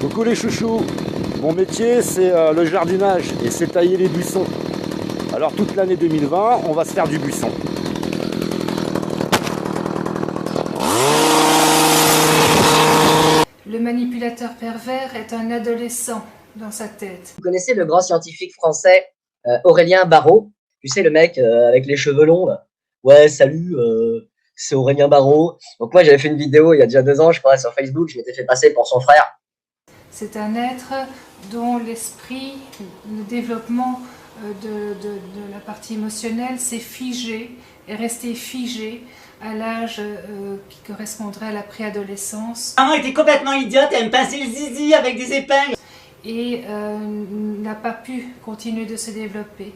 Coucou les chouchous, mon métier c'est le jardinage et c'est tailler les buissons. Alors toute l'année 2020, on va se faire du buisson. Le manipulateur pervers est un adolescent dans sa tête. Vous connaissez le grand scientifique français Aurélien Barraud? Tu sais, le mec avec les cheveux longs là. Ouais, salut, c'est Aurélien Barraud. Donc moi, j'avais fait une vidéo il y a déjà 2 ans, je crois, sur Facebook. Je m'étais fait passer pour son frère. C'est un être dont l'esprit, le développement de la partie émotionnelle s'est figé, est resté figé à l'âge qui correspondrait à la préadolescence. Maman était complètement idiote, elle me pinçait le zizi avec des épingles. Et n'a pas pu continuer de se développer.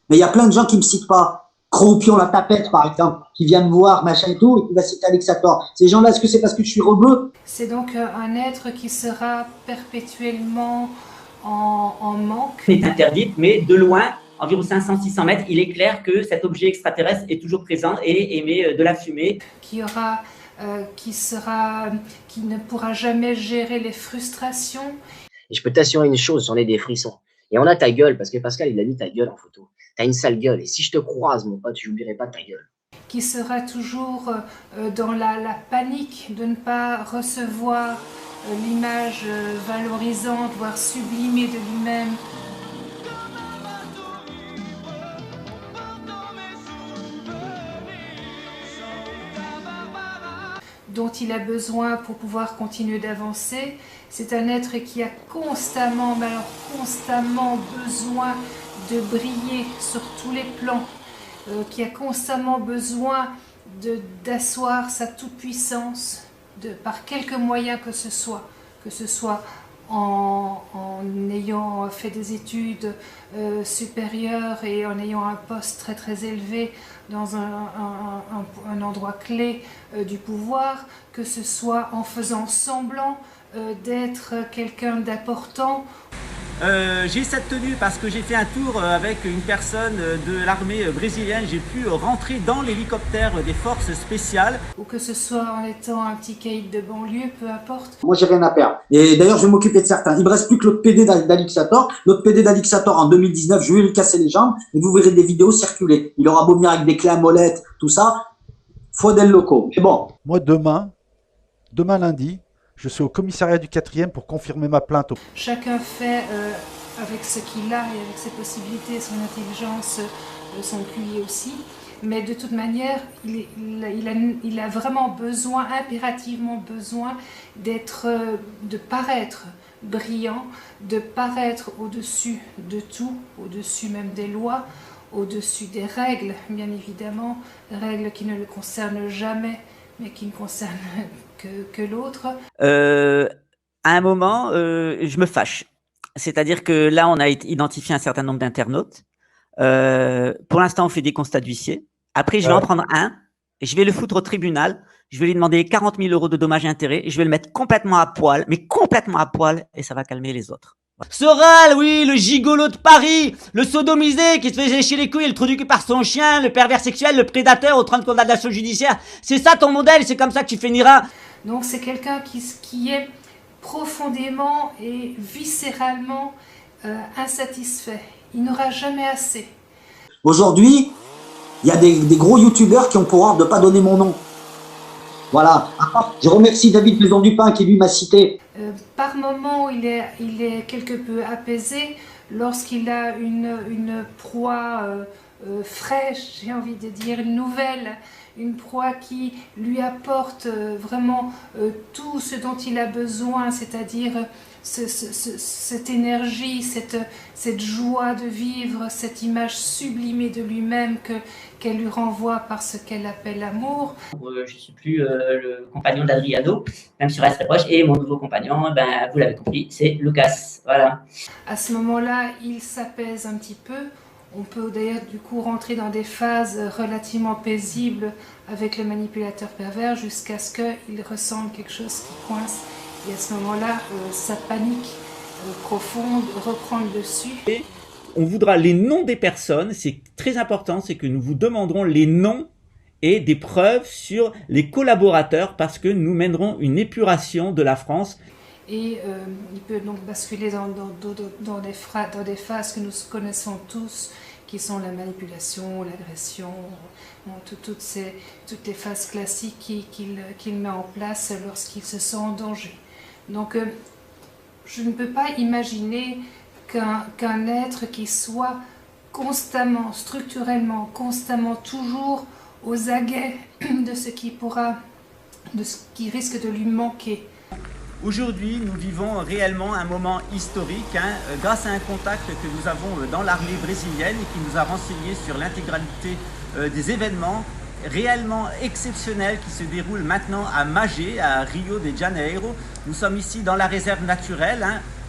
Mais il y a plein de gens qui me citent pas. Croupion la tapette, par exemple, qui vient me voir, machin et tout, et qui va citer Alexator. Ces gens-là, est-ce que c'est parce que je suis rebeu? C'est donc un être qui sera perpétuellement en manque. Elle est interdite, mais de loin, environ 500-600 mètres, il est clair que cet objet extraterrestre est toujours présent et émet de la fumée. Qui ne pourra jamais gérer les frustrations. Et je peux t'assurer une chose, j'en ai des frissons. Et on a ta gueule, parce que Pascal, il a mis ta gueule en photo. T'as une sale gueule, et si je te croise, mon pote, j'oublierai pas ta gueule. Qui sera toujours dans la panique de ne pas recevoir l'image valorisante, voire sublimée de lui-même. Dont il a besoin pour pouvoir continuer d'avancer. C'est un être qui a constamment, mais alors constamment besoin de briller sur tous les plans, qui a constamment besoin d'asseoir sa toute-puissance par quelque moyen que ce soit en ayant fait des études supérieures et en ayant un poste très très élevé dans un endroit clé du pouvoir, que ce soit en faisant semblant d'être quelqu'un d'important. J'ai cette tenue parce que j'ai fait un tour avec une personne de l'armée brésilienne. J'ai pu rentrer dans l'hélicoptère des forces spéciales. Ou que ce soit en étant un petit caïd de banlieue, peu importe. Moi, j'ai rien à perdre. Et d'ailleurs, je vais m'occuper de certains. Il me reste plus que l'autre PD d'Alixator. L'autre PD d'Alixator en 2019, je vais lui casser les jambes et vous verrez des vidéos circuler. Il aura beau venir avec des clés à molette, tout ça. Faut des locaux. Mais bon. Moi, demain lundi, je suis au commissariat du 4e pour confirmer ma plainte. Chacun fait avec ce qu'il a et avec ses possibilités, son intelligence, son QI aussi. Mais de toute manière, il a vraiment besoin, impérativement besoin de paraître brillant, de paraître au-dessus de tout, au-dessus même des lois, au-dessus des règles, bien évidemment, règles qui ne le concernent jamais, mais qui ne concernent que l'autre. À un moment, je me fâche. C'est-à-dire que là, on a identifié un certain nombre d'internautes. Pour l'instant, on fait des constats d'huissier. Après, je vais en prendre un. Et je vais le foutre au tribunal. Je vais lui demander 40 000 € de dommages et intérêts. Et je vais le mettre complètement à poil, mais complètement à poil. Et ça va calmer les autres. Soral, oui, le gigolo de Paris, le sodomisé qui se fait lécher les couilles et le trou du cul par son chien, le pervers sexuel, le prédateur aux 30 condamnations judiciaires. C'est ça ton modèle, c'est comme ça que tu finiras. Donc c'est quelqu'un qui est profondément et viscéralement insatisfait. Il n'aura jamais assez. Aujourd'hui, il y a des gros youtubeurs qui ont pour ordre de pas donner mon nom. Voilà. Je remercie David Maison du Pain qui lui m'a cité. Par moment, il est quelque peu apaisé lorsqu'il a une proie fraîche, j'ai envie de dire, une nouvelle, une proie qui lui apporte vraiment tout ce dont il a besoin, c'est-à-dire cette énergie, cette joie de vivre, cette image sublimée de lui-même qu'elle lui renvoie par ce qu'elle appelle l'amour. Je ne suis plus le compagnon d'Adriano, même si on reste très proche, et mon nouveau compagnon, ben, vous l'avez compris, c'est Lucas. Voilà. À ce moment-là, il s'apaise un petit peu. On peut d'ailleurs du coup rentrer dans des phases relativement paisibles avec le manipulateur pervers jusqu'à ce qu'il ressente quelque chose qui coince. Et à ce moment-là, sa panique profonde reprend le dessus. Et on voudra les noms des personnes, c'est très important, c'est que nous vous demanderons les noms et des preuves sur les collaborateurs parce que nous mènerons une épuration de la France. Et il peut donc basculer dans des phases que nous connaissons tous, qui sont la manipulation, l'agression, toutes les phases classiques qu'il met en place lorsqu'il se sent en danger. Donc je ne peux pas imaginer qu'un être qui soit constamment, structurellement, constamment, toujours aux aguets de ce qui risque de lui manquer. Aujourd'hui, nous vivons réellement un moment historique grâce à un contact que nous avons dans l'armée brésilienne et qui nous a renseigné sur l'intégralité des événements réellement exceptionnels qui se déroulent maintenant à Magé, à Rio de Janeiro. Nous sommes ici dans la réserve naturelle,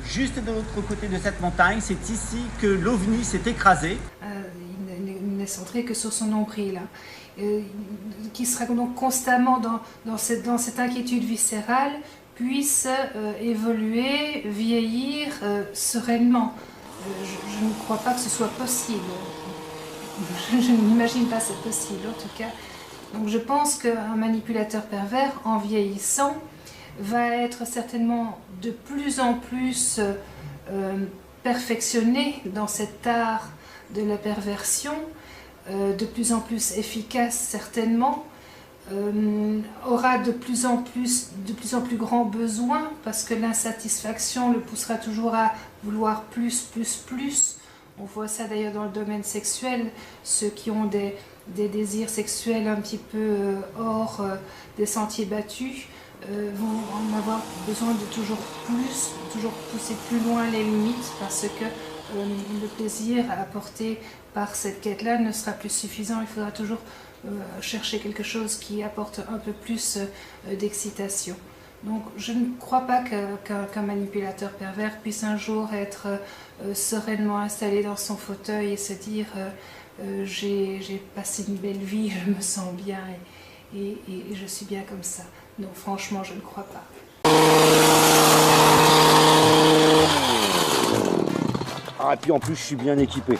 juste de l'autre côté de cette montagne. C'est ici que l'OVNI s'est écrasé. Il n'est centré que sur son nombril, qui sera donc constamment dans cette inquiétude viscérale, puisse évoluer, vieillir sereinement. Je ne crois pas que ce soit possible. Je n'imagine pas c'est possible en tout cas. Donc je pense qu'un manipulateur pervers, en vieillissant, va être certainement de plus en plus perfectionné dans cet art de la perversion, de plus en plus efficace certainement, aura de plus en plus grands besoins parce que l'insatisfaction le poussera toujours à vouloir plus. On voit ça d'ailleurs dans le domaine sexuel, ceux qui ont des désirs sexuels un petit peu hors des sentiers battus vont en avoir besoin de toujours pousser plus loin les limites parce que le plaisir apporté par cette quête-là ne sera plus suffisant, il faudra toujours chercher quelque chose qui apporte un peu plus d'excitation. Donc je ne crois pas qu'un manipulateur pervers puisse un jour être sereinement installé dans son fauteuil et se dire j'ai passé une belle vie, je me sens bien et je suis bien comme ça. Donc franchement je ne crois pas. Ah, et puis en plus je suis bien équipé.